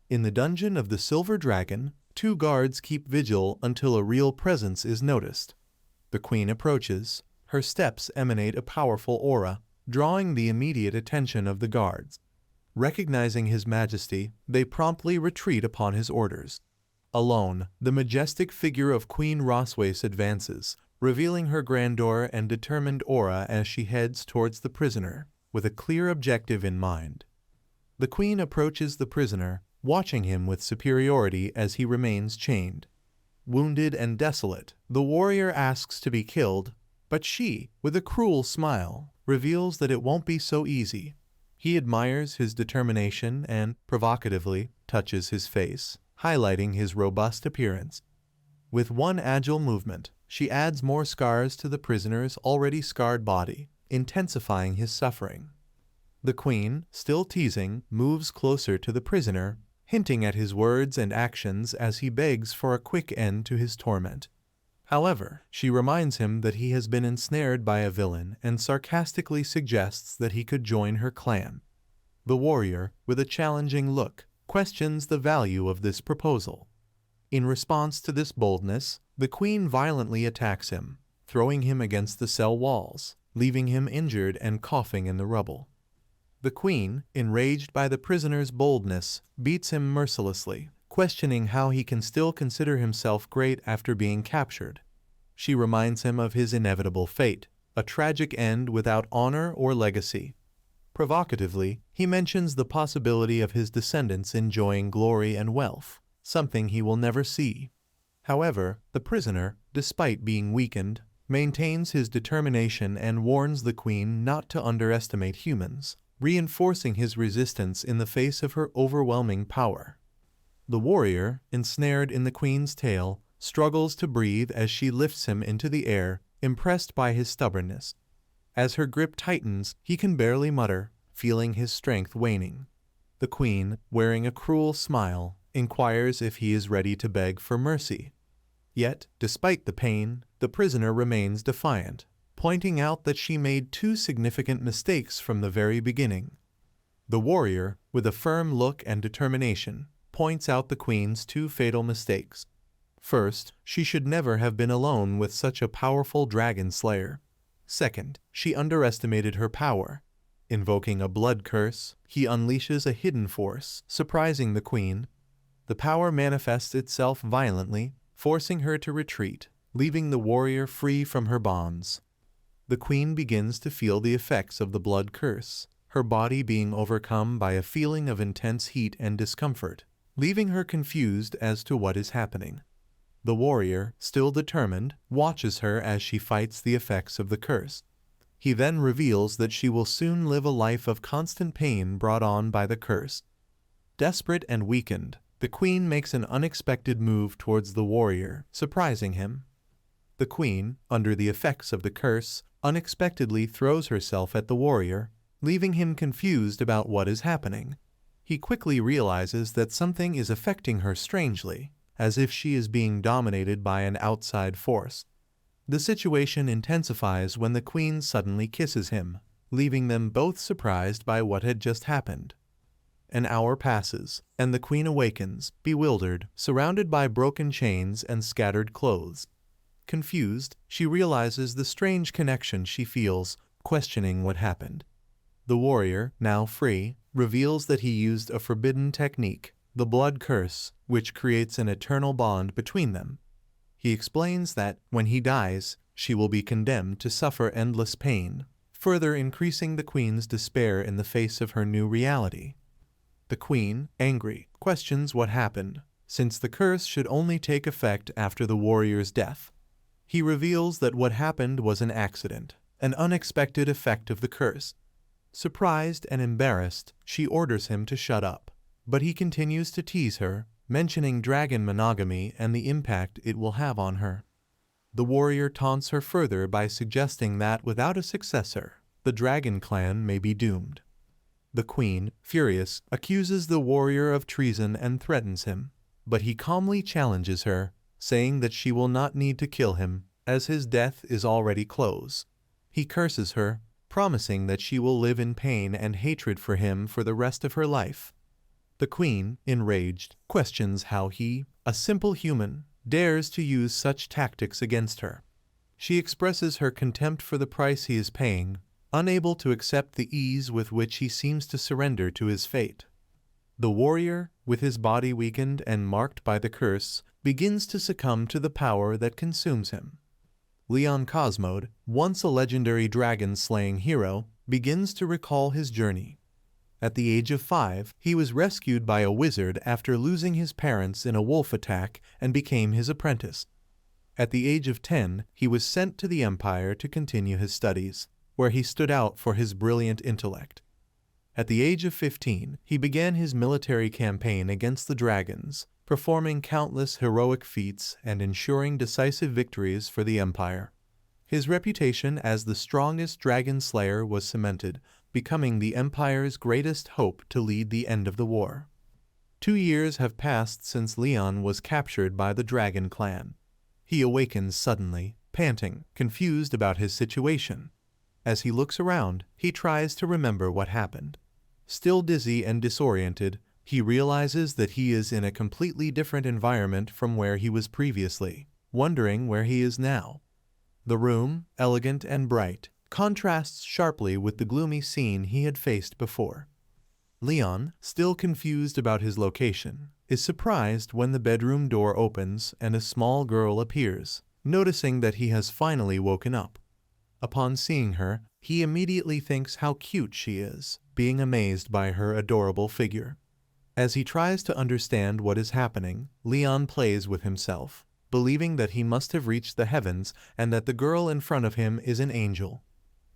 In the dungeon of the Silver Dragon, 2 guards keep vigil until a real presence is noticed. The queen approaches. Her steps emanate a powerful aura, drawing the immediate attention of the guards. Recognizing his majesty, they promptly retreat upon his orders. Alone, the majestic figure of Queen Roswace advances, revealing her grandeur and determined aura as she heads towards the prisoner, with a clear objective in mind. The queen approaches the prisoner, watching him with superiority as he remains chained. Wounded and desolate, the warrior asks to be killed, but she, with a cruel smile, reveals that it won't be so easy. He admires his determination and, provocatively, touches his face, highlighting his robust appearance. With one agile movement, she adds more scars to the prisoner's already scarred body, intensifying his suffering. The queen, still teasing, moves closer to the prisoner, hinting at his words and actions as he begs for a quick end to his torment. However, she reminds him that he has been ensnared by a villain and sarcastically suggests that he could join her clan. The warrior, with a challenging look, questions the value of this proposal. In response to this boldness, the queen violently attacks him, throwing him against the cell walls, leaving him injured and coughing in the rubble. The queen, enraged by the prisoner's boldness, beats him mercilessly, questioning how he can still consider himself great after being captured. She reminds him of his inevitable fate, a tragic end without honor or legacy. Provocatively, he mentions the possibility of his descendants enjoying glory and wealth, something he will never see. However, the prisoner, despite being weakened, maintains his determination and warns the queen not to underestimate humans, reinforcing his resistance in the face of her overwhelming power. The warrior, ensnared in the queen's tail, struggles to breathe as she lifts him into the air, impressed by his stubbornness. As her grip tightens, he can barely mutter, feeling his strength waning. The queen, wearing a cruel smile, inquires if he is ready to beg for mercy. Yet, despite the pain, the prisoner remains defiant, pointing out that she made 2 significant mistakes from the very beginning. The warrior, with a firm look and determination, points out the queen's 2 fatal mistakes. First, she should never have been alone with such a powerful dragon slayer. Second, she underestimated her power. Invoking a blood curse, he unleashes a hidden force, surprising the queen. The power manifests itself violently, forcing her to retreat, leaving the warrior free from her bonds. The queen begins to feel the effects of the blood curse, her body being overcome by a feeling of intense heat and discomfort, leaving her confused as to what is happening. The warrior, still determined, watches her as she fights the effects of the curse. He then reveals that she will soon live a life of constant pain brought on by the curse. Desperate and weakened, the queen makes an unexpected move towards the warrior, surprising him. The queen, under the effects of the curse, unexpectedly throws herself at the warrior, leaving him confused about what is happening. He quickly realizes that something is affecting her strangely, as if she is being dominated by an outside force. The situation intensifies when the queen suddenly kisses him, leaving them both surprised by what had just happened. An hour passes, and the queen awakens, bewildered, surrounded by broken chains and scattered clothes. Confused, she realizes the strange connection she feels, questioning what happened. The warrior, now free, reveals that he used a forbidden technique, the blood curse, which creates an eternal bond between them. He explains that, when he dies, she will be condemned to suffer endless pain, further increasing the queen's despair in the face of her new reality. The queen, angry, questions what happened, since the curse should only take effect after the warrior's death. He reveals that what happened was an accident, an unexpected effect of the curse. Surprised and embarrassed, she orders him to shut up, but he continues to tease her, mentioning dragon monogamy and the impact it will have on her. The warrior taunts her further by suggesting that without a successor, the dragon clan may be doomed. The queen, furious, accuses the warrior of treason and threatens him, but he calmly challenges her, saying that she will not need to kill him, as his death is already close. He curses her, promising that she will live in pain and hatred for him for the rest of her life. The queen, enraged, questions how he, a simple human, dares to use such tactics against her. She expresses her contempt for the price he is paying, unable to accept the ease with which he seems to surrender to his fate. The warrior, with his body weakened and marked by the curse, begins to succumb to the power that consumes him. Leon Cosmode, once a legendary dragon-slaying hero, begins to recall his journey. At the age of 5, he was rescued by a wizard after losing his parents in a wolf attack and became his apprentice. At the age of 10, he was sent to the Empire to continue his studies, where he stood out for his brilliant intellect. At the age of 15, he began his military campaign against the dragons, performing countless heroic feats and ensuring decisive victories for the Empire. His reputation as the strongest dragon slayer was cemented, becoming the Empire's greatest hope to lead the end of the war. 2 years have passed since Leon was captured by the Dragon Clan. He awakens suddenly, panting, confused about his situation. As he looks around, he tries to remember what happened. Still dizzy and disoriented, he realizes that he is in a completely different environment from where he was previously, wondering where he is now. The room, elegant and bright, contrasts sharply with the gloomy scene he had faced before. Leon, still confused about his location, is surprised when the bedroom door opens and a small girl appears, noticing that he has finally woken up. Upon seeing her, he immediately thinks how cute she is, being amazed by her adorable figure. As he tries to understand what is happening, Leon plays with himself, believing that he must have reached the heavens and that the girl in front of him is an angel.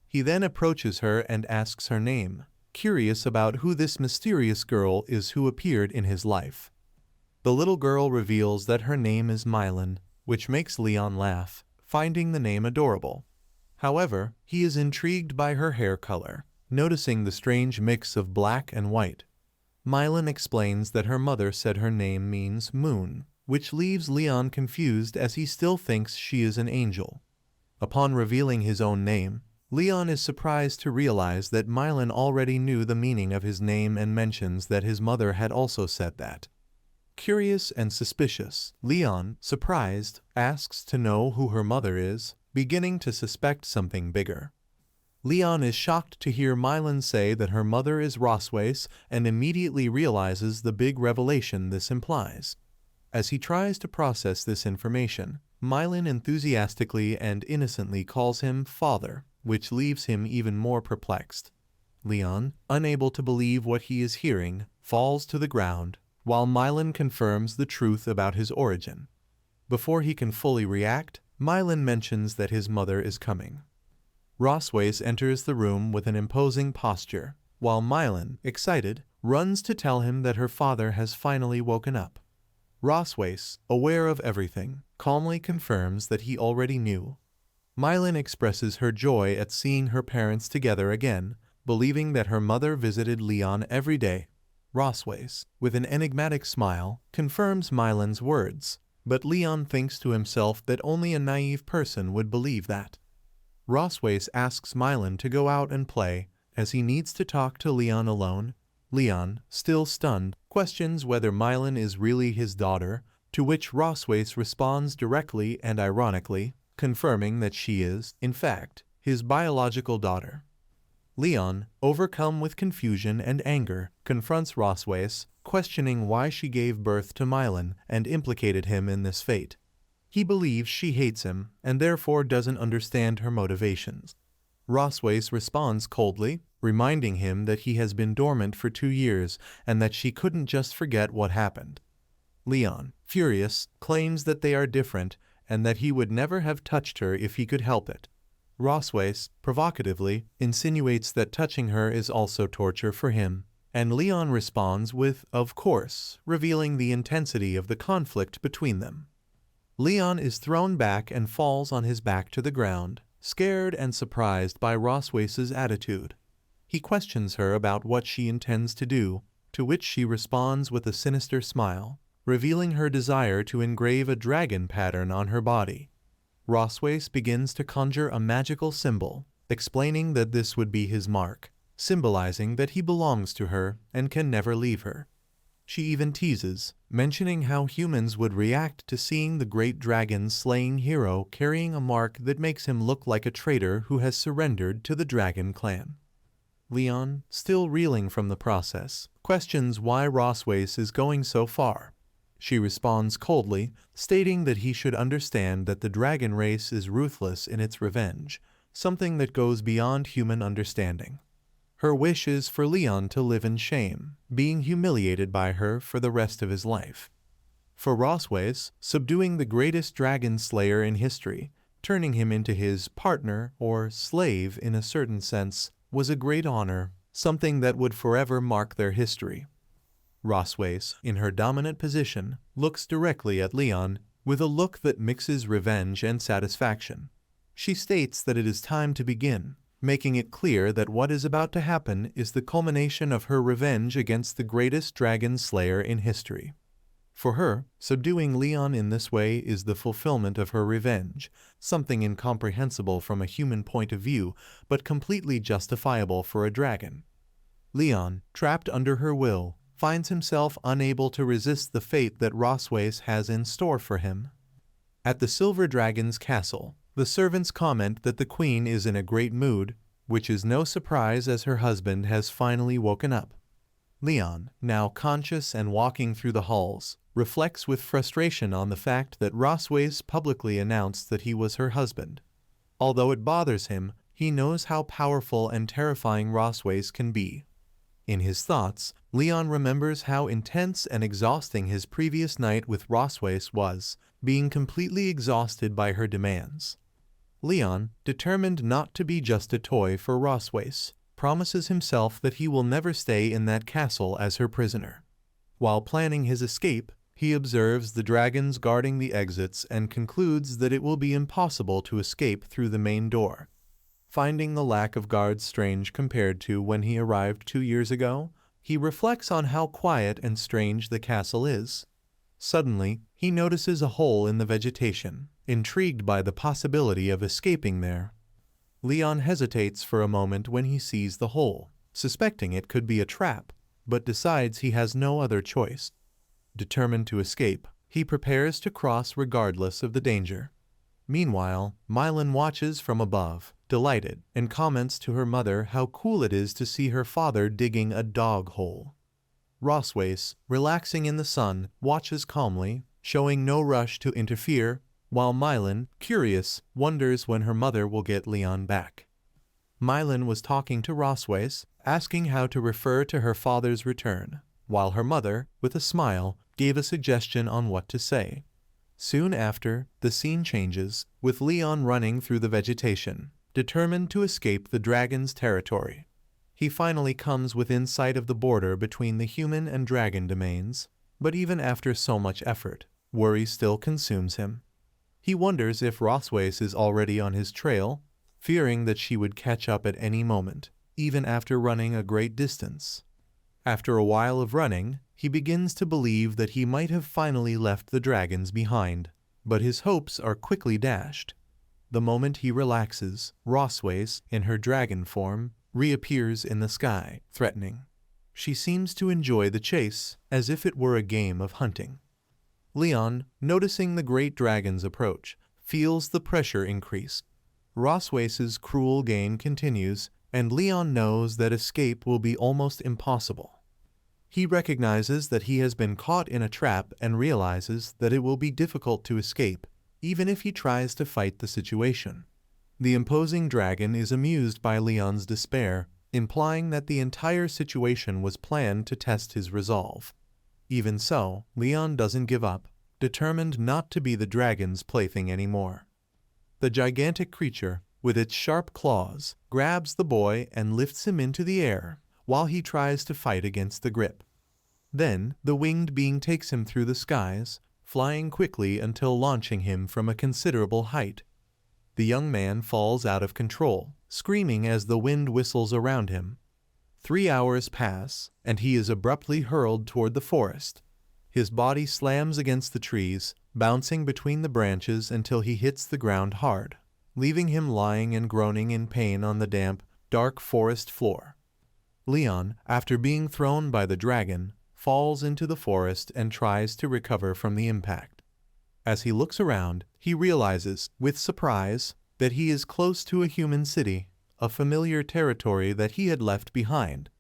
He then approaches her and asks her name, curious about who this mysterious girl is who appeared in his life. The little girl reveals that her name is Mylan, which makes Leon laugh, finding the name adorable. However, he is intrigued by her hair color, noticing the strange mix of black and white. Mylan explains that her mother said her name means moon, which leaves Leon confused as he still thinks she is an angel. Upon revealing his own name, Leon is surprised to realize that Mylan already knew the meaning of his name and mentions that his mother had also said that. Curious and suspicious, Leon, surprised, asks to know who her mother is, beginning to suspect something bigger. Leon is shocked to hear Mylan say that her mother is Roswace and immediately realizes the big revelation this implies. As he tries to process this information, Mylan enthusiastically and innocently calls him father, which leaves him even more perplexed. Leon, unable to believe what he is hearing, falls to the ground, while Mylan confirms the truth about his origin. Before he can fully react, Mylan mentions that his mother is coming. Roswace enters the room with an imposing posture, while Mylan, excited, runs to tell him that her father has finally woken up. Roswace, aware of everything, calmly confirms that he already knew. Mylan expresses her joy at seeing her parents together again, believing that her mother visited Leon every day. Roswace, with an enigmatic smile, confirms Mylan's words, but Leon thinks to himself that only a naive person would believe that. Roswace asks Mylan to go out and play, as he needs to talk to Leon alone. Leon, still stunned, questions whether Mylan is really his daughter, to which Roswace responds directly and ironically, confirming that she is, in fact, his biological daughter. Leon, overcome with confusion and anger, confronts Roswace, questioning why she gave birth to Mylan and implicated him in this fate. He believes she hates him and therefore doesn't understand her motivations. Roswace responds coldly, reminding him that he has been dormant for 2 years and that she couldn't just forget what happened. Leon, furious, claims that they are different and that he would never have touched her if he could help it. Roswace, provocatively, insinuates that touching her is also torture for him, and Leon responds with, "Of course," revealing the intensity of the conflict between them. Leon is thrown back and falls on his back to the ground, scared and surprised by Roswace's attitude. He questions her about what she intends to do, to which she responds with a sinister smile, revealing her desire to engrave a dragon pattern on her body. Roswace begins to conjure a magical symbol, explaining that this would be his mark, symbolizing that he belongs to her and can never leave her. She even teases, mentioning how humans would react to seeing the great dragon's slaying hero carrying a mark that makes him look like a traitor who has surrendered to the dragon clan. Leon, still reeling from the process, questions why Roswace is going so far. She responds coldly, stating that he should understand that the dragon race is ruthless in its revenge, something that goes beyond human understanding. Her wish is for Leon to live in shame, being humiliated by her for the rest of his life. For Roswace, subduing the greatest dragon slayer in history, turning him into his partner or slave in a certain sense, was a great honor, something that would forever mark their history. Roswace, in her dominant position, looks directly at Leon with a look that mixes revenge and satisfaction. She states that it is time to begin, making it clear that what is about to happen is the culmination of her revenge against the greatest dragon slayer in history. For her, subduing Leon in this way is the fulfillment of her revenge, something incomprehensible from a human point of view, but completely justifiable for a dragon. Leon, trapped under her will, finds himself unable to resist the fate that Roswace has in store for him. At the Silver Dragon's castle, the servants comment that the queen is in a great mood, which is no surprise as her husband has finally woken up. Leon, now conscious and walking through the halls, reflects with frustration on the fact that Roswace publicly announced that he was her husband. Although it bothers him, he knows how powerful and terrifying Roswace can be. In his thoughts, Leon remembers how intense and exhausting his previous night with Roswace was, being completely exhausted by her demands. Leon, determined not to be just a toy for Roswace, promises himself that he will never stay in that castle as her prisoner. While planning his escape, he observes the dragons guarding the exits and concludes that it will be impossible to escape through the main door. Finding the lack of guards strange compared to when he arrived 2 years ago, he reflects on how quiet and strange the castle is. Suddenly, he notices a hole in the vegetation, intrigued by the possibility of escaping there. Leon hesitates for a moment when he sees the hole, suspecting it could be a trap, but decides he has no other choice. Determined to escape, he prepares to cross regardless of the danger. Meanwhile, Mylan watches from above, delighted, and comments to her mother how cool it is to see her father digging a dog hole. Roswace, relaxing in the sun, watches calmly, showing no rush to interfere, while Mylan, curious, wonders when her mother will get Leon back. Mylan was talking to Roswace, asking how to refer to her father's return, while her mother, with a smile, gave a suggestion on what to say. Soon after, the scene changes, with Leon running through the vegetation, determined to escape the dragon's territory. He finally comes within sight of the border between the human and dragon domains, but even after so much effort, worry still consumes him. He wonders if Roswace is already on his trail, fearing that she would catch up at any moment, even after running a great distance. After a while of running, he begins to believe that he might have finally left the dragons behind, but his hopes are quickly dashed. The moment he relaxes, Roswace, in her dragon form, reappears in the sky, threatening. She seems to enjoy the chase, as if it were a game of hunting. Leon, noticing the great dragon's approach, feels the pressure increase. Roswace's cruel game continues, and Leon knows that escape will be almost impossible. He recognizes that he has been caught in a trap and realizes that it will be difficult to escape, even if he tries to fight the situation. The imposing dragon is amused by Leon's despair, implying that the entire situation was planned to test his resolve. Even so, Leon doesn't give up, determined not to be the dragon's plaything anymore. The gigantic creature, with its sharp claws, grabs the boy and lifts him into the air, while he tries to fight against the grip. Then, the winged being takes him through the skies, flying quickly until launching him from a considerable height. The young man falls out of control, screaming as the wind whistles around him. 3 hours pass, and he is abruptly hurled toward the forest. His body slams against the trees, bouncing between the branches until he hits the ground hard, leaving him lying and groaning in pain on the damp, dark forest floor. Leon, after being thrown by the dragon, falls into the forest and tries to recover from the impact. As he looks around, he realizes, with surprise, that he is close to a human city, a familiar territory that he had left behind.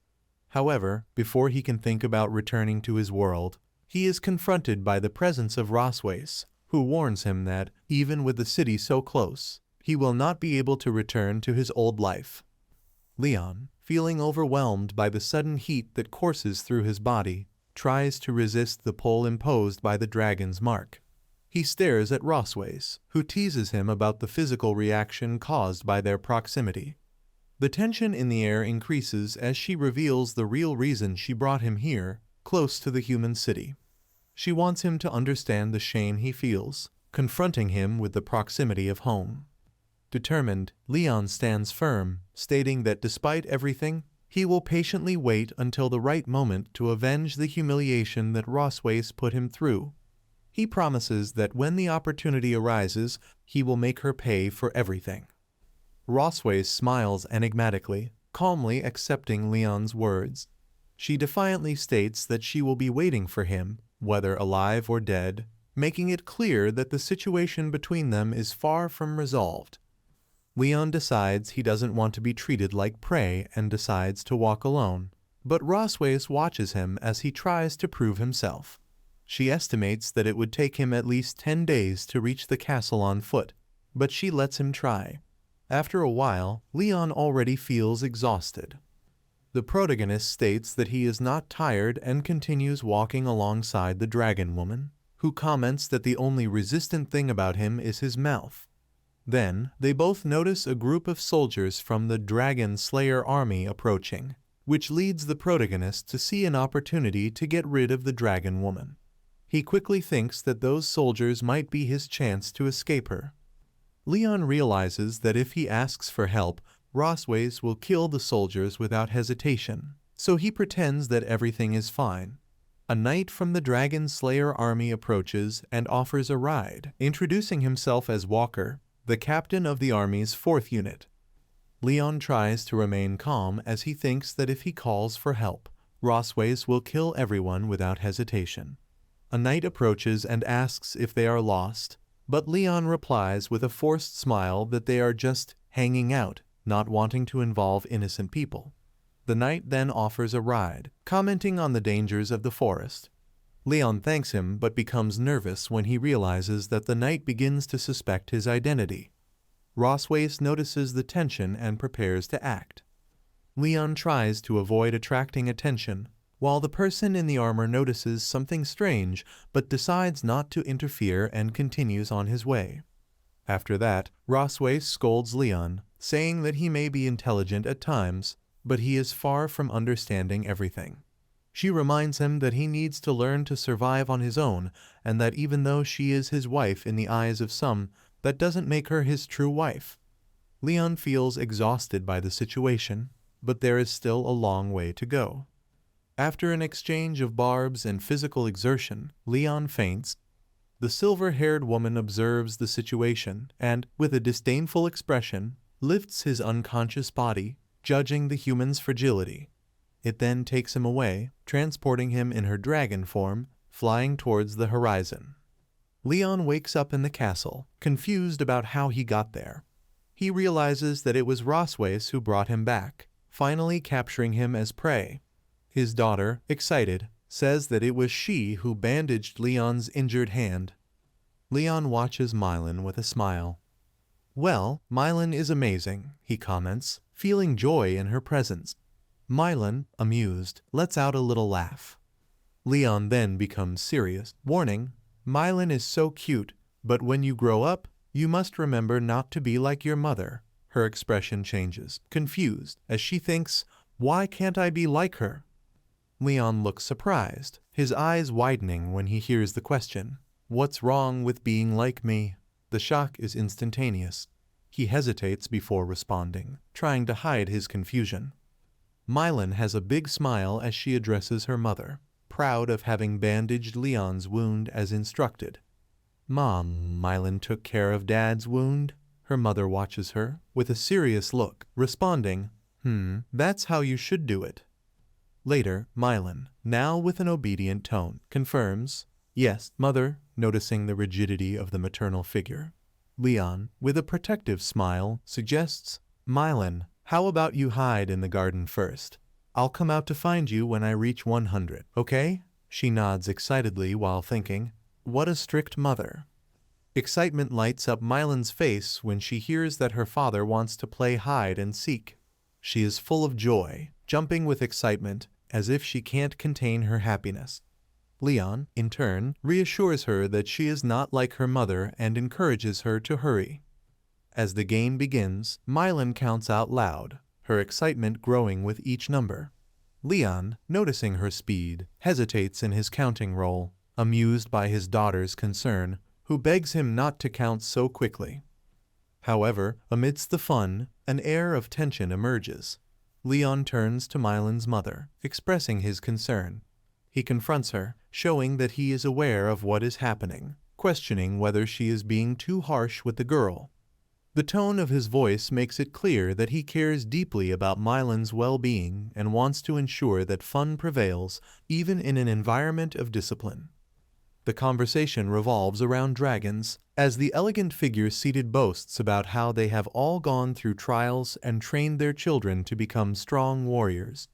However, before he can think about returning to his world, he is confronted by the presence of Rosways, who warns him that, even with the city so close, he will not be able to return to his old life. Leon, feeling overwhelmed by the sudden heat that courses through his body, tries to resist the pull imposed by the dragon's mark. He stares at Rosways, who teases him about the physical reaction caused by their proximity. The tension in the air increases as she reveals the real reason she brought him here, close to the human city. She wants him to understand the shame he feels, confronting him with the proximity of home. Determined, Leon stands firm, stating that despite everything, he will patiently wait until the right moment to avenge the humiliation that Rosways put him through. He promises that when the opportunity arises, he will make her pay for everything. Rosways smiles enigmatically, calmly accepting Leon's words. She defiantly states that she will be waiting for him, whether alive or dead, making it clear that the situation between them is far from resolved. Leon decides he doesn't want to be treated like prey and decides to walk alone, but Rosways watches him as he tries to prove himself. She estimates that it would take him at least 10 days to reach the castle on foot, but she lets him try. After a while, Leon already feels exhausted. The protagonist states that he is not tired and continues walking alongside the dragon woman, who comments that the only resistant thing about him is his mouth. Then, they both notice a group of soldiers from the Dragon Slayer army approaching, which leads the protagonist to see an opportunity to get rid of the dragon woman. He quickly thinks that those soldiers might be his chance to escape her. Leon realizes that if he asks for help, Rosways will kill the soldiers without hesitation, so he pretends that everything is fine. A knight from the Dragon Slayer army approaches and offers a ride, introducing himself as Walker, the captain of the army's 4th unit. Leon tries to remain calm as he thinks that if he calls for help, Rosways will kill everyone without hesitation. A knight approaches and asks if they are lost, but Leon replies with a forced smile that they are just hanging out, not wanting to involve innocent people. The knight then offers a ride, commenting on the dangers of the forest. Leon thanks him but becomes nervous when he realizes that the knight begins to suspect his identity. Rosways notices the tension and prepares to act. Leon tries to avoid attracting attention, while the person in the armor notices something strange but decides not to interfere and continues on his way. After that, Rosways scolds Leon, saying that he may be intelligent at times, but he is far from understanding everything. She reminds him that he needs to learn to survive on his own, and that even though she is his wife in the eyes of some, that doesn't make her his true wife. Leon feels exhausted by the situation, but there is still a long way to go. After an exchange of barbs and physical exertion, Leon faints. The silver-haired woman observes the situation and, with a disdainful expression, lifts his unconscious body, judging the human's fragility. It then takes him away, transporting him in her dragon form, flying towards the horizon. Leon wakes up in the castle, confused about how he got there. He realizes that it was Rosways who brought him back, finally capturing him as prey. His daughter, excited, says that it was she who bandaged Leon's injured hand. Leon watches Mylan with a smile. "Well, Mylan is amazing," he comments, feeling joy in her presence. Mylan, amused, lets out a little laugh. Leon then becomes serious, warning, "Mylan is so cute, but when you grow up, you must remember not to be like your mother." Her expression changes, confused, as she thinks, "Why can't I be like her?" Leon looks surprised, his eyes widening when he hears the question. "What's wrong with being like me?" The shock is instantaneous. He hesitates before responding, trying to hide his confusion. Mylan has a big smile as she addresses her mother, proud of having bandaged Leon's wound as instructed. "Mom, Mylan took care of Dad's wound." Her mother watches her, with a serious look, responding, That's how you should do it." Later, Mylan, now with an obedient tone, confirms, "Yes, mother," noticing the rigidity of the maternal figure. Leon, with a protective smile, suggests, "Mylan, how about you hide in the garden first? I'll come out to find you when I reach 100, okay?" She nods excitedly while thinking, "What a strict mother." Excitement lights up Mylan's face when she hears that her father wants to play hide and seek. She is full of joy, jumping with excitement, as if she can't contain her happiness. Leon, in turn, reassures her that she is not like her mother and encourages her to hurry. As the game begins, Mylan counts out loud, her excitement growing with each number. Leon, noticing her speed, hesitates in his counting roll, amused by his daughter's concern, who begs him not to count so quickly. However, amidst the fun, an air of tension emerges. Leon turns to Mylan's mother, expressing his concern. He confronts her, showing that he is aware of what is happening, questioning whether she is being too harsh with the girl. The tone of his voice makes it clear that he cares deeply about Mylan's well-being and wants to ensure that fun prevails even in an environment of discipline. The conversation revolves around dragons, as the elegant figure seated boasts about how they have all gone through trials and trained their children to become strong warriors.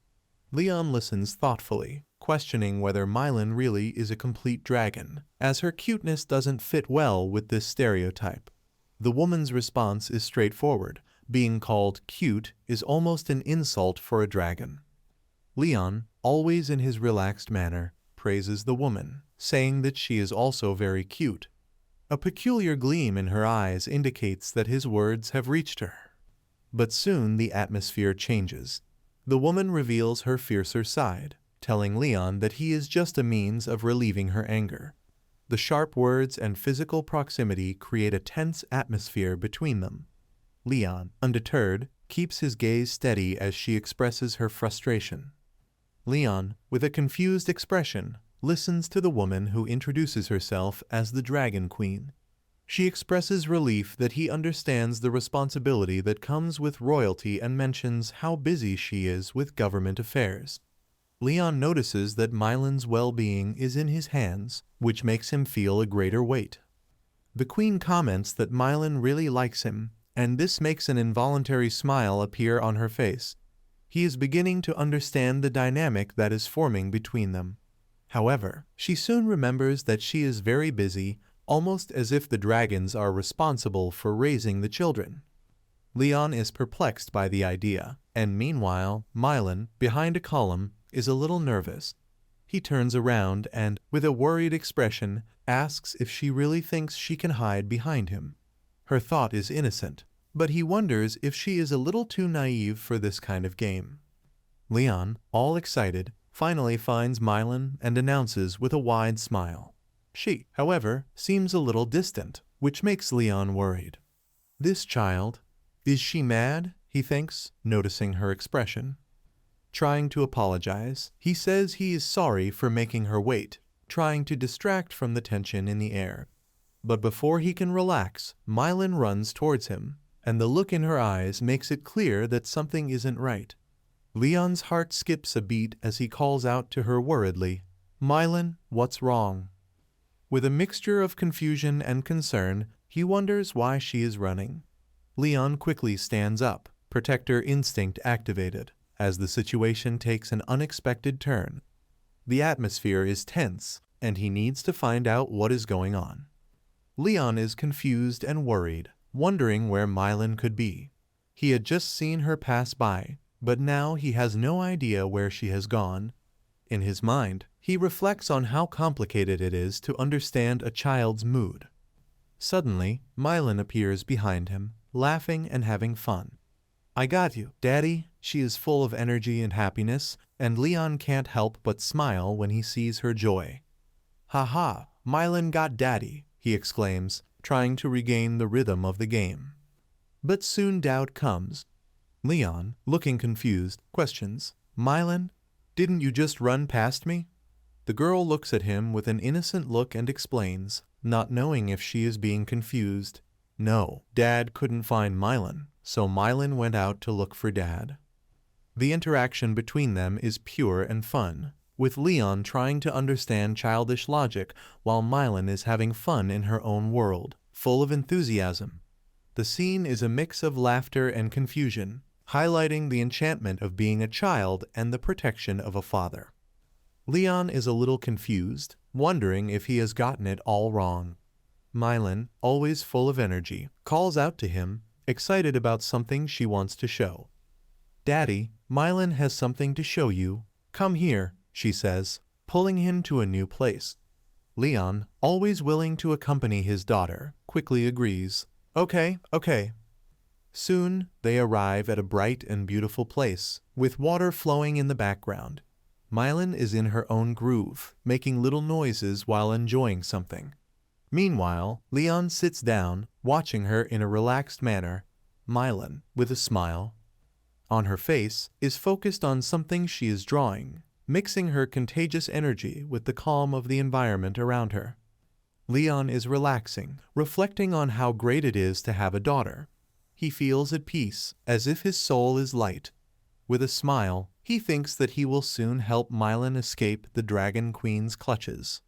Leon listens thoughtfully, questioning whether Mylan really is a complete dragon, as her cuteness doesn't fit well with this stereotype. The woman's response is straightforward. Being called cute is almost an insult for a dragon. Leon, always in his relaxed manner, praises the woman, saying that she is also very cute. A peculiar gleam in her eyes indicates that his words have reached her. But soon the atmosphere changes. The woman reveals her fiercer side, telling Leon that he is just a means of relieving her anger. The sharp words and physical proximity create a tense atmosphere between them. Leon, undeterred, keeps his gaze steady as she expresses her frustration. Leon, with a confused expression, listens to the woman who introduces herself as the Dragon Queen. She expresses relief that he understands the responsibility that comes with royalty and mentions how busy she is with government affairs. Leon notices that Mylan's well-being is in his hands, which makes him feel a greater weight. The Queen comments that Mylan really likes him, and this makes an involuntary smile appear on her face. He is beginning to understand the dynamic that is forming between them. However, she soon remembers that she is very busy, almost as if the dragons are responsible for raising the children. Leon is perplexed by the idea, and meanwhile, Mylan, behind a column, is a little nervous. He turns around and, with a worried expression, asks if she really thinks she can hide behind him. Her thought is innocent, but he wonders if she is a little too naive for this kind of game. Leon, all excited, finally finds Mylan and announces with a wide smile. She, however, seems a little distant, which makes Leon worried. This child, is she mad? He thinks, noticing her expression. Trying to apologize, he says he is sorry for making her wait, trying to distract from the tension in the air. But before he can relax, Mylan runs towards him, and the look in her eyes makes it clear that something isn't right. Leon's heart skips a beat as he calls out to her worriedly, "Mylan, what's wrong?" With a mixture of confusion and concern, he wonders why she is running. Leon quickly stands up, protector instinct activated, as the situation takes an unexpected turn. The atmosphere is tense, and he needs to find out what is going on. Leon is confused and worried, wondering where Mylan could be. He had just seen her pass by, but now he has no idea where she has gone. In his mind, he reflects on how complicated it is to understand a child's mood. Suddenly, Mylan appears behind him, laughing and having fun. "I got you, Daddy." She is full of energy and happiness, and Leon can't help but smile when he sees her joy. "Ha ha, Mylan got Daddy," he exclaims, trying to regain the rhythm of the game. But soon doubt comes. Leon, looking confused, questions, "Mylan, didn't you just run past me?" The girl looks at him with an innocent look and explains, not knowing if she is being confused. "No, Dad couldn't find Mylan, so Mylan went out to look for Dad." The interaction between them is pure and fun, with Leon trying to understand childish logic while Mylan is having fun in her own world, full of enthusiasm. The scene is a mix of laughter and confusion, highlighting the enchantment of being a child and the protection of a father. Leon is a little confused, wondering if he has gotten it all wrong. Mylan, always full of energy, calls out to him, excited about something she wants to show. "Daddy, Mylan has something to show you. Come here," she says, pulling him to a new place. Leon, always willing to accompany his daughter, quickly agrees. Okay. Soon, they arrive at a bright and beautiful place, with water flowing in the background. Mylan is in her own groove, making little noises while enjoying something. Meanwhile, Leon sits down, watching her in a relaxed manner. Mylan, with a smile on her face, is focused on something she is drawing, mixing her contagious energy with the calm of the environment around her. Leon is relaxing, reflecting on how great it is to have a daughter. He feels at peace, as if his soul is light. With a smile, he thinks that he will soon help Mylan escape the Dragon Queen's clutches.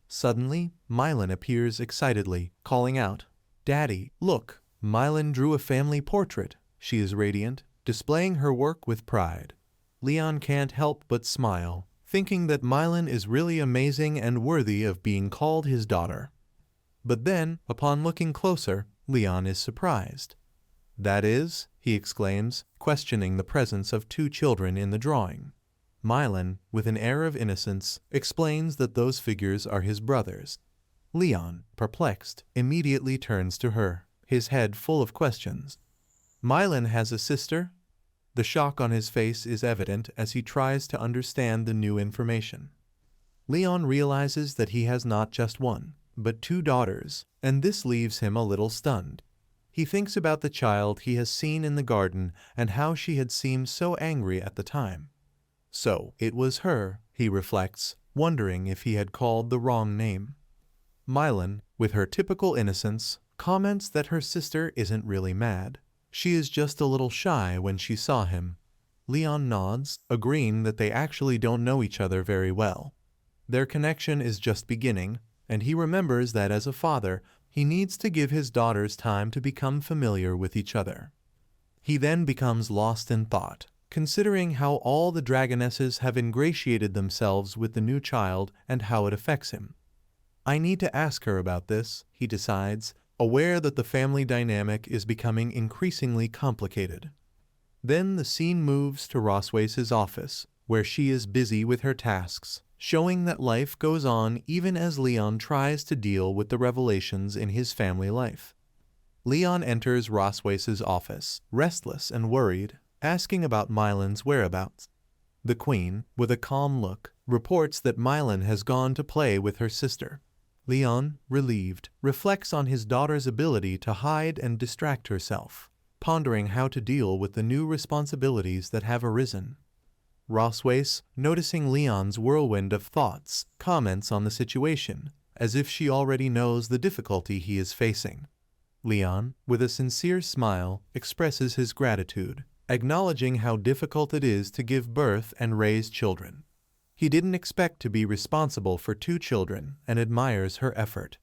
Suddenly, Mylan appears excitedly, calling out, "Daddy, look!" Mylan drew a family portrait. She is radiant, displaying her work with pride. Leon can't help but smile, thinking that Mylan is really amazing and worthy of being called his daughter. But then, upon looking closer, Leon is surprised. "That is," he exclaims, questioning the presence of two children in the drawing. Mylan, with an air of innocence, explains that those figures are his brothers. Leon, perplexed, immediately turns to her, his head full of questions. "Mylan has a sister?" The shock on his face is evident as he tries to understand the new information. Leon realizes that he has not just one, but two daughters, and this leaves him a little stunned. He thinks about the child he has seen in the garden and how she had seemed so angry at the time. So, it was her, he reflects, wondering if he had called the wrong name. Mylan, with her typical innocence, comments that her sister isn't really mad. She is just a little shy when she saw him. Leon nods, agreeing that they actually don't know each other very well. Their connection is just beginning, and he remembers that as a father, he needs to give his daughters time to become familiar with each other. He then becomes lost in thought, considering how all the dragonesses have ingratiated themselves with the new child and how it affects him. I need to ask her about this, he decides, aware that the family dynamic is becoming increasingly complicated. Then the scene moves to Roswace's office, where she is busy with her tasks, showing that life goes on even as Leon tries to deal with the revelations in his family life. Leon enters Roswace's office, restless and worried, asking about Mylan's whereabouts. The Queen, with a calm look, reports that Mylan has gone to play with her sister. Leon, relieved, reflects on his daughter's ability to hide and distract herself, pondering how to deal with the new responsibilities that have arisen. Roswace, noticing Leon's whirlwind of thoughts, comments on the situation, as if she already knows the difficulty he is facing. Leon, with a sincere smile, expresses his gratitude, acknowledging how difficult it is to give birth and raise children. He didn't expect to be responsible for two children and admires her effort.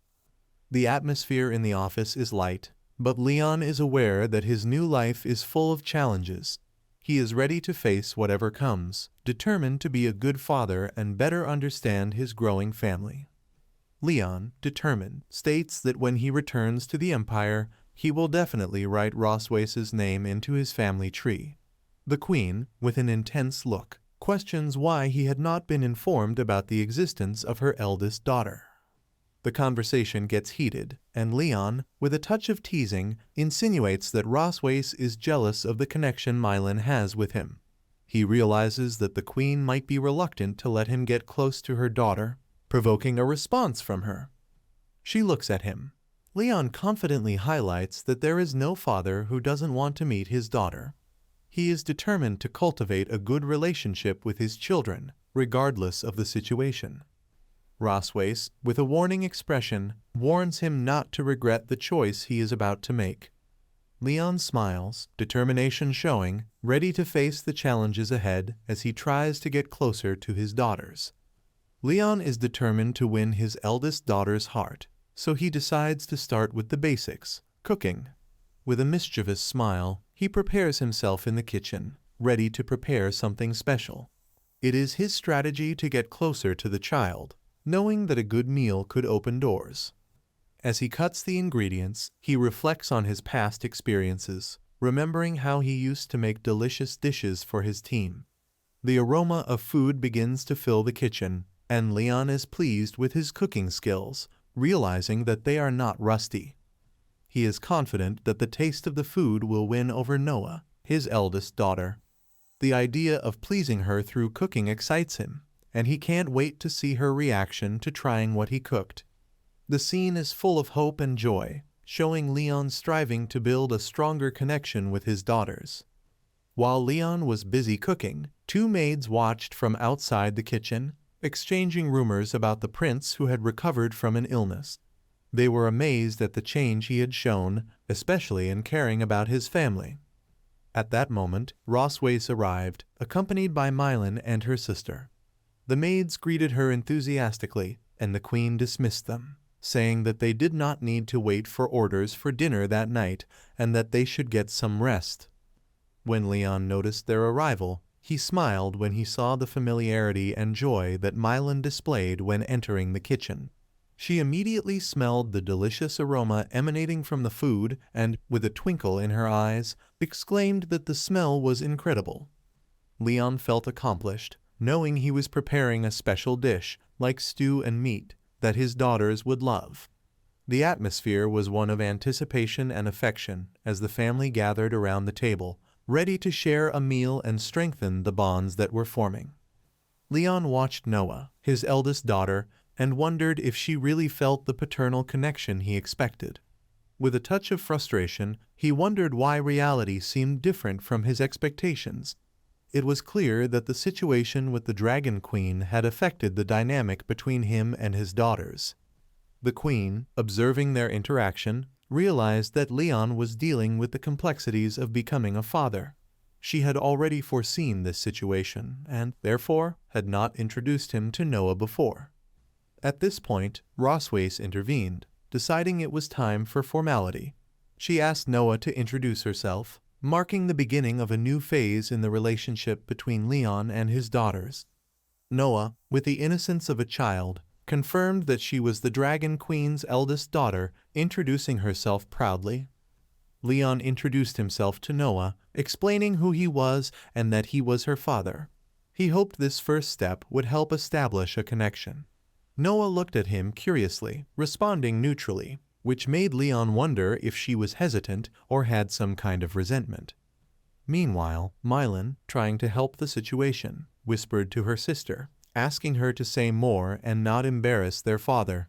The atmosphere in the office is light, but Leon is aware that his new life is full of challenges. He is ready to face whatever comes, determined to be a good father and better understand his growing family. Leon, determined, states that when he returns to the Empire, he will definitely write Roswace's name into his family tree. The Queen, with an intense look, questions why he had not been informed about the existence of her eldest daughter. The conversation gets heated, and Leon, with a touch of teasing, insinuates that Roswace is jealous of the connection Mylan has with him. He realizes that the Queen might be reluctant to let him get close to her daughter, provoking a response from her. She looks at him. Leon confidently highlights that there is no father who doesn't want to meet his daughter. He is determined to cultivate a good relationship with his children, regardless of the situation. Roswace, with a warning expression, warns him not to regret the choice he is about to make. Leon smiles, determination showing, ready to face the challenges ahead as he tries to get closer to his daughters. Leon is determined to win his eldest daughter's heart, so he decides to start with the basics, cooking. With a mischievous smile, he prepares himself in the kitchen, ready to prepare something special. It is his strategy to get closer to the child, knowing that a good meal could open doors. As he cuts the ingredients, he reflects on his past experiences, remembering how he used to make delicious dishes for his team. The aroma of food begins to fill the kitchen, and Leon is pleased with his cooking skills, realizing that they are not rusty. He is confident that the taste of the food will win over Noah, his eldest daughter. The idea of pleasing her through cooking excites him, and he can't wait to see her reaction to trying what he cooked. The scene is full of hope and joy, showing Leon striving to build a stronger connection with his daughters. While Leon was busy cooking, two maids watched from outside the kitchen, exchanging rumors about the prince who had recovered from an illness. They were amazed at the change he had shown, especially in caring about his family. At that moment, Roswace arrived, accompanied by Mylan and her sister. The maids greeted her enthusiastically, and the queen dismissed them, saying that they did not need to wait for orders for dinner that night and that they should get some rest. When Leon noticed their arrival, he smiled when he saw the familiarity and joy that Mylan displayed when entering the kitchen. She immediately smelled the delicious aroma emanating from the food and, with a twinkle in her eyes, exclaimed that the smell was incredible. Leon felt accomplished, knowing he was preparing a special dish, like stew and meat, that his daughters would love. The atmosphere was one of anticipation and affection as the family gathered around the table, ready to share a meal and strengthen the bonds that were forming. Leon watched Noah, his eldest daughter, and wondered if she really felt the paternal connection he expected. With a touch of frustration, he wondered why reality seemed different from his expectations. It was clear that the situation with the Dragon Queen had affected the dynamic between him and his daughters. The queen, observing their interaction, realized that Leon was dealing with the complexities of becoming a father. She had already foreseen this situation and, therefore, had not introduced him to Noah before. At this point, Roswace intervened, deciding it was time for formality. She asked Noah to introduce herself, marking the beginning of a new phase in the relationship between Leon and his daughters. Noah, with the innocence of a child, confirmed that she was the Dragon Queen's eldest daughter, introducing herself proudly. Leon introduced himself to Noah, explaining who he was and that he was her father. He hoped this first step would help establish a connection. Noah looked at him curiously, responding neutrally, which made Leon wonder if she was hesitant or had some kind of resentment. Meanwhile, Mylan, trying to help the situation, whispered to her sister, asking her to say more and not embarrass their father.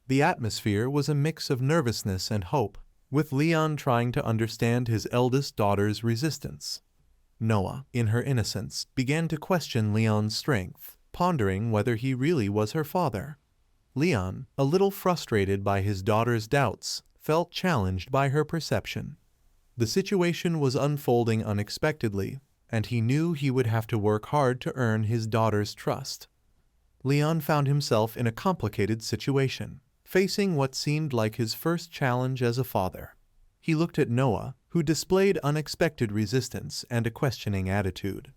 The atmosphere was a mix of nervousness and hope, with Leon trying to understand his eldest daughter's resistance. Noah, in her innocence, began to question Leon's strength, pondering whether he really was her father. Leon, a little frustrated by his daughter's doubts, felt challenged by her perception. The situation was unfolding unexpectedly, and he knew he would have to work hard to earn his daughter's trust. Leon found himself in a complicated situation, facing what seemed like his first challenge as a father. He looked at Noah, who displayed unexpected resistance and a questioning attitude.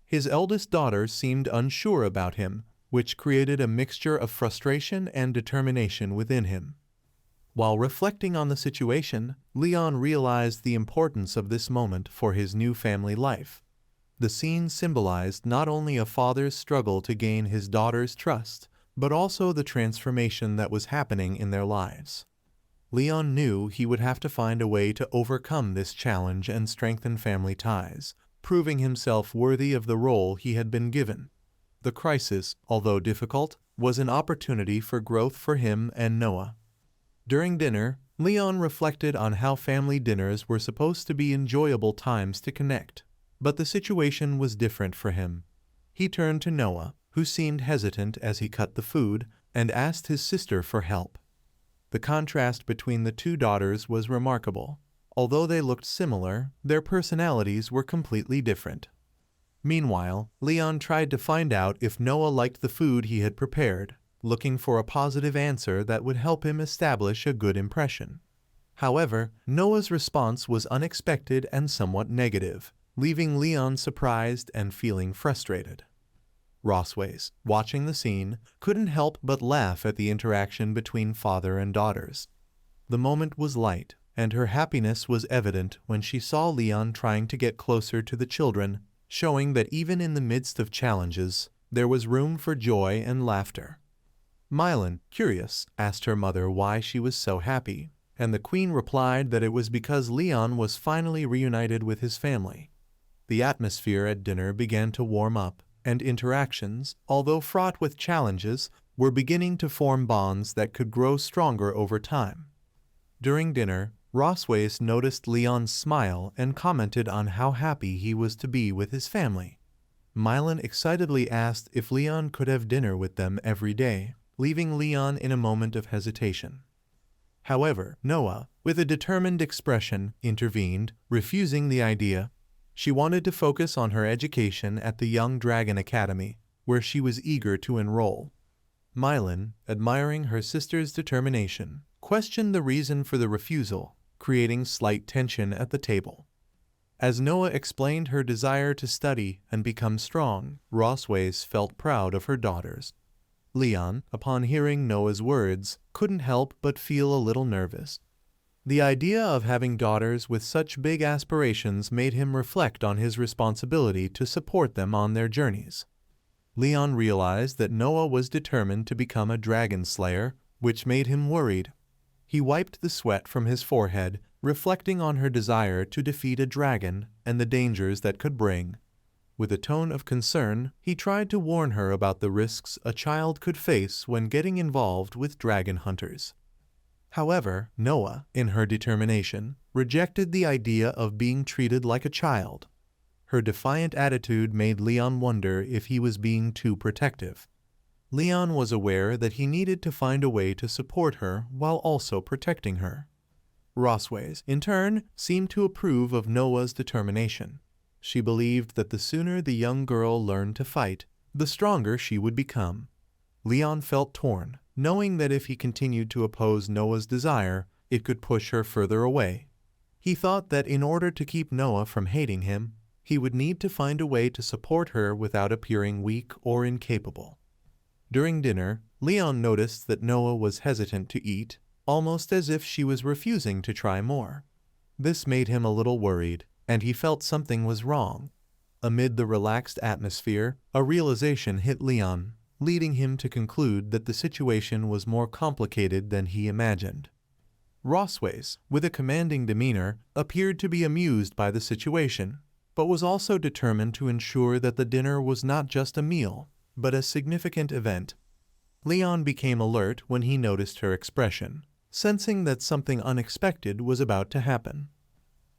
His eldest daughter seemed unsure about him, which created a mixture of frustration and determination within him. While reflecting on the situation, Leon realized the importance of this moment for his new family life. The scene symbolized not only a father's struggle to gain his daughter's trust, but also the transformation that was happening in their lives. Leon knew he would have to find a way to overcome this challenge and strengthen family ties, proving himself worthy of the role he had been given. The crisis, although difficult, was an opportunity for growth for him and Noah. During dinner, Leon reflected on how family dinners were supposed to be enjoyable times to connect, but the situation was different for him. He turned to Noah, who seemed hesitant as he cut the food, and asked his sister for help. The contrast between the two daughters was remarkable. Although they looked similar, their personalities were completely different. Meanwhile, Leon tried to find out if Noah liked the food he had prepared, looking for a positive answer that would help him establish a good impression. However, Noah's response was unexpected and somewhat negative, leaving Leon surprised and feeling frustrated. Rossways, watching the scene, couldn't help but laugh at the interaction between father and daughters. The moment was light, and her happiness was evident when she saw Leon trying to get closer to the children, showing that even in the midst of challenges, there was room for joy and laughter. Mylan, curious, asked her mother why she was so happy, and the queen replied that it was because Leon was finally reunited with his family. The atmosphere at dinner began to warm up, and interactions, although fraught with challenges, were beginning to form bonds that could grow stronger over time. During dinner, Rossways noticed Leon's smile and commented on how happy he was to be with his family. Mylan excitedly asked if Leon could have dinner with them every day, leaving Leon in a moment of hesitation. However, Noah, with a determined expression, intervened, refusing the idea. She wanted to focus on her education at the Young Dragon Academy, where she was eager to enroll. Mylan, admiring her sister's determination, questioned the reason for the refusal, creating slight tension at the table. As Noah explained her desire to study and become strong, Rossways felt proud of her daughters. Leon, upon hearing Noah's words, couldn't help but feel a little nervous. The idea of having daughters with such big aspirations made him reflect on his responsibility to support them on their journeys. Leon realized that Noah was determined to become a dragon slayer, which made him worried. He wiped the sweat from his forehead, reflecting on her desire to defeat a dragon and the dangers that could bring. With a tone of concern, he tried to warn her about the risks a child could face when getting involved with dragon hunters. However, Noah, in her determination, rejected the idea of being treated like a child. Her defiant attitude made Leon wonder if he was being too protective. Leon was aware that he needed to find a way to support her while also protecting her. Rossways, in turn, seemed to approve of Noah's determination. She believed that the sooner the young girl learned to fight, the stronger she would become. Leon felt torn, knowing that if he continued to oppose Noah's desire, it could push her further away. He thought that in order to keep Noah from hating him, he would need to find a way to support her without appearing weak or incapable. During dinner, Leon noticed that Noah was hesitant to eat, almost as if she was refusing to try more. This made him a little worried, and he felt something was wrong. Amid the relaxed atmosphere, a realization hit Leon, leading him to conclude that the situation was more complicated than he imagined. Rossways, with a commanding demeanor, appeared to be amused by the situation, but was also determined to ensure that the dinner was not just a meal, but a significant event. Leon became alert when he noticed her expression, sensing that something unexpected was about to happen.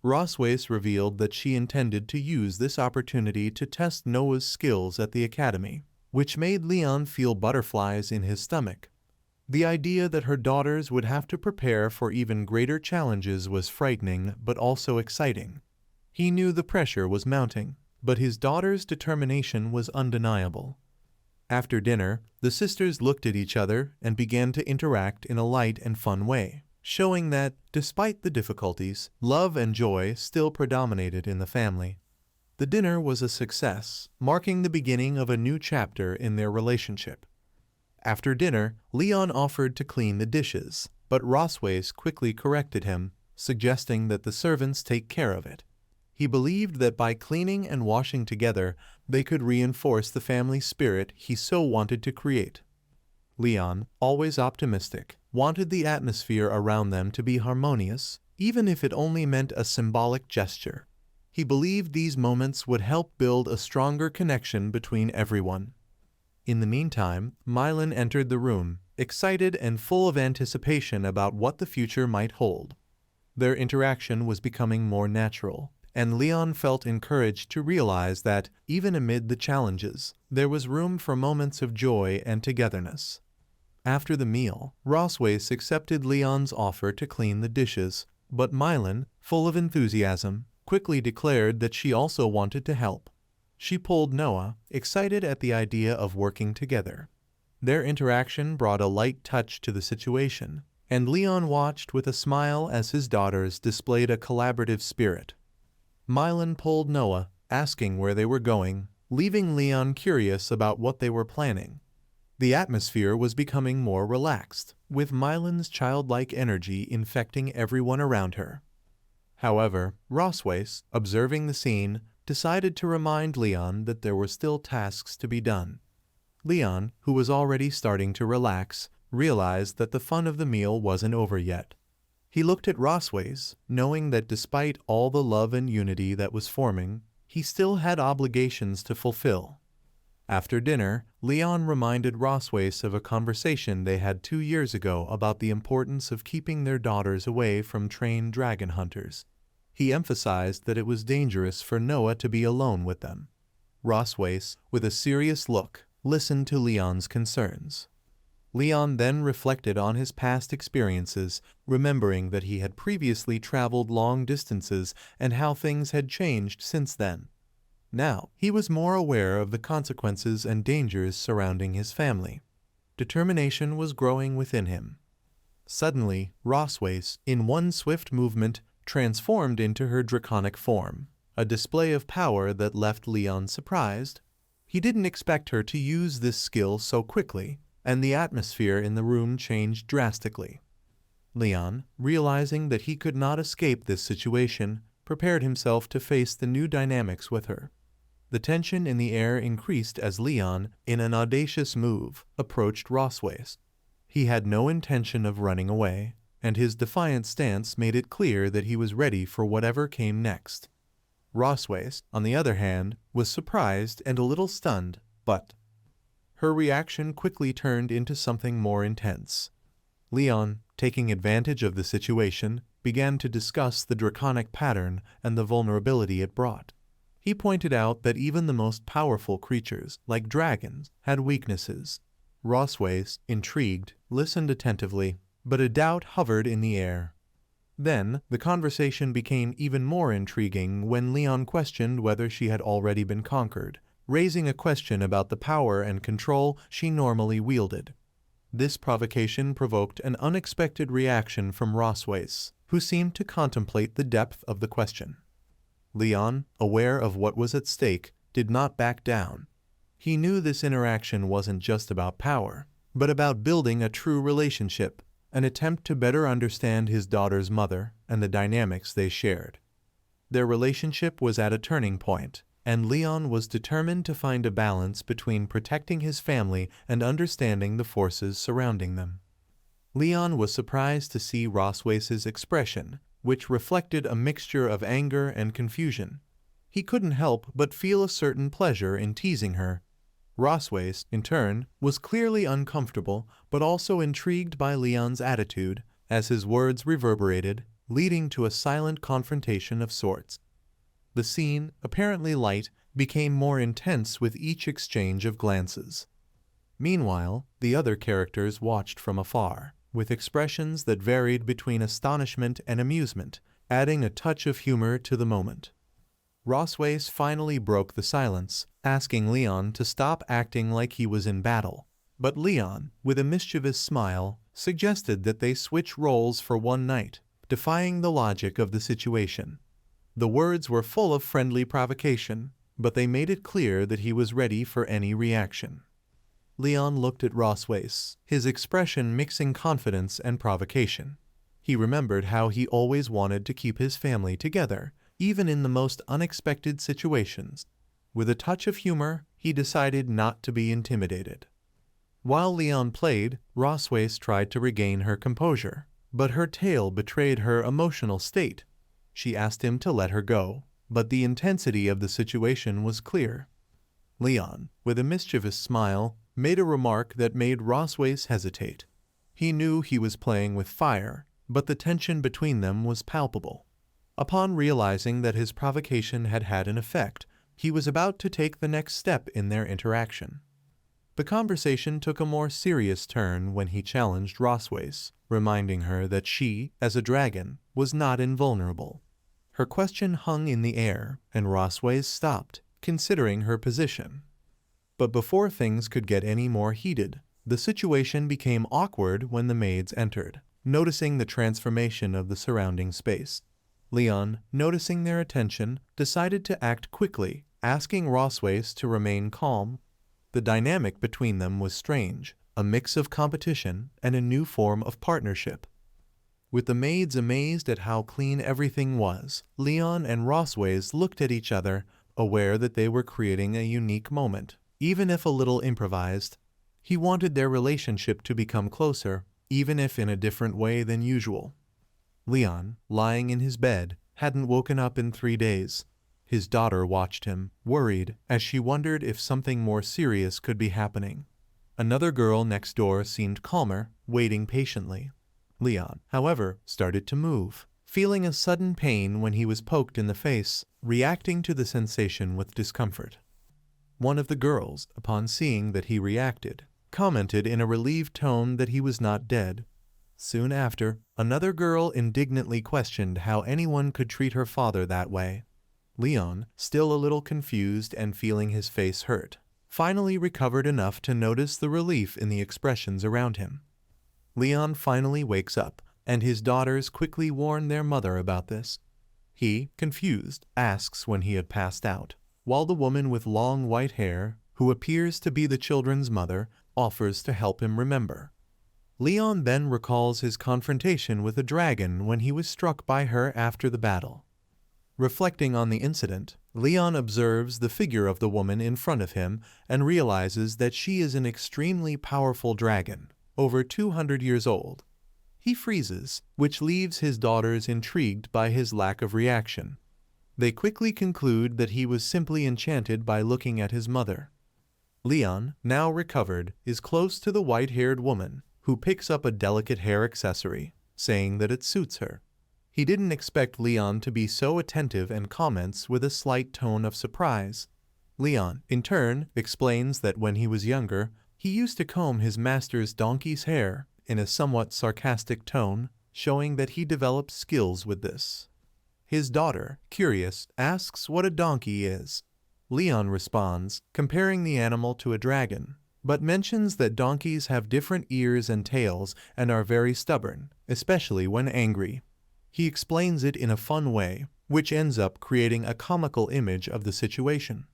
Rossways revealed that she intended to use this opportunity to test Noah's skills at the academy, which made Leon feel butterflies in his stomach. The idea that her daughters would have to prepare for even greater challenges was frightening but also exciting. He knew the pressure was mounting, but his daughter's determination was undeniable. After dinner, the sisters looked at each other and began to interact in a light and fun way, showing that, despite the difficulties, love and joy still predominated in the family. The dinner was a success, marking the beginning of a new chapter in their relationship. After dinner, Leon offered to clean the dishes, but Rossways quickly corrected him, suggesting that the servants take care of it. He believed that by cleaning and washing together, they could reinforce the family spirit he so wanted to create. Leon, always optimistic, wanted the atmosphere around them to be harmonious, even if it only meant a symbolic gesture. He believed these moments would help build a stronger connection between everyone. In the meantime, Mylan entered the room, excited and full of anticipation about what the future might hold. Their interaction was becoming more natural, and Leon felt encouraged to realize that, even amid the challenges, there was room for moments of joy and togetherness. After the meal, Rossways accepted Leon's offer to clean the dishes, but Mylan, full of enthusiasm, quickly declared that she also wanted to help. She pulled Noah, excited at the idea of working together. Their interaction brought a light touch to the situation, and Leon watched with a smile as his daughters displayed a collaborative spirit. Mylan pulled Noah, asking where they were going, leaving Leon curious about what they were planning. The atmosphere was becoming more relaxed, with Mylan's childlike energy infecting everyone around her. However, Roswace, observing the scene, decided to remind Leon that there were still tasks to be done. Leon, who was already starting to relax, realized that the fun of the meal wasn't over yet. He looked at Roswace, knowing that despite all the love and unity that was forming, he still had obligations to fulfill. After dinner, Leon reminded Roswace of a conversation they had 2 years ago about the importance of keeping their daughters away from trained dragon hunters. He emphasized that it was dangerous for Noah to be alone with them. Roswace, with a serious look, listened to Leon's concerns. Leon then reflected on his past experiences, remembering that he had previously traveled long distances and how things had changed since then. Now, he was more aware of the consequences and dangers surrounding his family. Determination was growing within him. Suddenly, Roswace, in one swift movement, transformed into her draconic form, a display of power that left Leon surprised. He didn't expect her to use this skill so quickly, and the atmosphere in the room changed drastically. Leon, realizing that he could not escape this situation, prepared himself to face the new dynamics with her. The tension in the air increased as Leon, in an audacious move, approached Roswace. He had no intention of running away, and his defiant stance made it clear that he was ready for whatever came next. Roswace, on the other hand, was surprised and a little stunned, but her reaction quickly turned into something more intense. Leon, taking advantage of the situation, began to discuss the draconic pattern and the vulnerability it brought. He pointed out that even the most powerful creatures, like dragons, had weaknesses. Roswace, intrigued, listened attentively, but a doubt hovered in the air. Then, the conversation became even more intriguing when Leon questioned whether she had already been conquered, raising a question about the power and control she normally wielded. This provocation provoked an unexpected reaction from Roswace, who seemed to contemplate the depth of the question. Leon, aware of what was at stake, did not back down. He knew this interaction wasn't just about power, but about building a true relationship, an attempt to better understand his daughter's mother and the dynamics they shared. Their relationship was at a turning point, and Leon was determined to find a balance between protecting his family and understanding the forces surrounding them. Leon was surprised to see Roswace's expression, which reflected a mixture of anger and confusion. He couldn't help but feel a certain pleasure in teasing her. Roswace, in turn, was clearly uncomfortable but also intrigued by Leon's attitude, as his words reverberated, leading to a silent confrontation of sorts. The scene, apparently light, became more intense with each exchange of glances. Meanwhile, the other characters watched from afar, with expressions that varied between astonishment and amusement, adding a touch of humor to the moment. Roswace finally broke the silence, asking Leon to stop acting like he was in battle. But Leon, with a mischievous smile, suggested that they switch roles for one night, defying the logic of the situation. The words were full of friendly provocation, but they made it clear that he was ready for any reaction. Leon looked at Roswace, his expression mixing confidence and provocation. He remembered how he always wanted to keep his family together, even in the most unexpected situations. With a touch of humor, he decided not to be intimidated. While Leon played, Roswace tried to regain her composure, but her tale betrayed her emotional state. She asked him to let her go, but the intensity of the situation was clear. Leon, with a mischievous smile, made a remark that made Roswace hesitate. He knew he was playing with fire, but the tension between them was palpable. Upon realizing that his provocation had had an effect, he was about to take the next step in their interaction. The conversation took a more serious turn when he challenged Rosways, reminding her that she, as a dragon, was not invulnerable. Her question hung in the air, and Rosways stopped, considering her position. But before things could get any more heated, the situation became awkward when the maids entered, noticing the transformation of the surrounding space. Leon, noticing their attention, decided to act quickly, asking Rosways to remain calm. The dynamic between them was strange, a mix of competition and a new form of partnership. With the maids amazed at how clean everything was, Leon and Rosways looked at each other, aware that they were creating a unique moment, even if a little improvised. He wanted their relationship to become closer, even if in a different way than usual. Leon, lying in his bed, hadn't woken up in 3 days. His daughter watched him, worried, as she wondered if something more serious could be happening. Another girl next door seemed calmer, waiting patiently. Leon, however, started to move, feeling a sudden pain when he was poked in the face, reacting to the sensation with discomfort. One of the girls, upon seeing that he reacted, commented in a relieved tone that he was not dead. Soon after, another girl indignantly questioned how anyone could treat her father that way. Leon, still a little confused and feeling his face hurt, finally recovered enough to notice the relief in the expressions around him. Leon finally wakes up, and his daughters quickly warn their mother about this. He, confused, asks when he had passed out, while the woman with long white hair, who appears to be the children's mother, offers to help him remember. Leon then recalls his confrontation with a dragon when he was struck by her after the battle. Reflecting on the incident, Leon observes the figure of the woman in front of him and realizes that she is an extremely powerful dragon, over 200 years old. He freezes, which leaves his daughters intrigued by his lack of reaction. They quickly conclude that he was simply enchanted by looking at his mother. Leon, now recovered, is close to the white-haired woman, who picks up a delicate hair accessory, saying that it suits her. He didn't expect Leon to be so attentive and comments with a slight tone of surprise. Leon, in turn, explains that when he was younger, he used to comb his master's donkey's hair in a somewhat sarcastic tone, showing that he developed skills with this. His daughter, curious, asks what a donkey is. Leon responds, comparing the animal to a dragon, but mentions that donkeys have different ears and tails and are very stubborn, especially when angry. He explains it in a fun way, which ends up creating a comical image of the situation.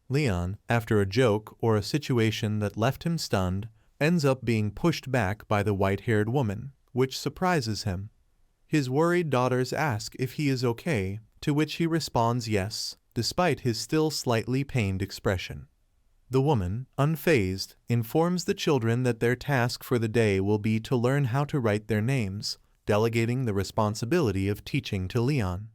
Leon, after a joke or a situation that left him stunned, ends up being pushed back by the white-haired woman, which surprises him. His worried daughters ask if he is okay, to which he responds yes, despite his still slightly pained expression. The woman, unfazed, informs the children that their task for the day will be to learn how to write their names, delegating the responsibility of teaching to Leon.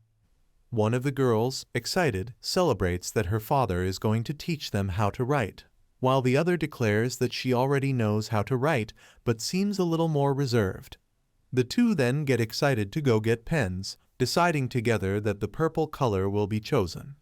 One of the girls, excited, celebrates that her father is going to teach them how to write, while the other declares that she already knows how to write but seems a little more reserved. The two then get excited to go get pens, deciding together that the purple color will be chosen.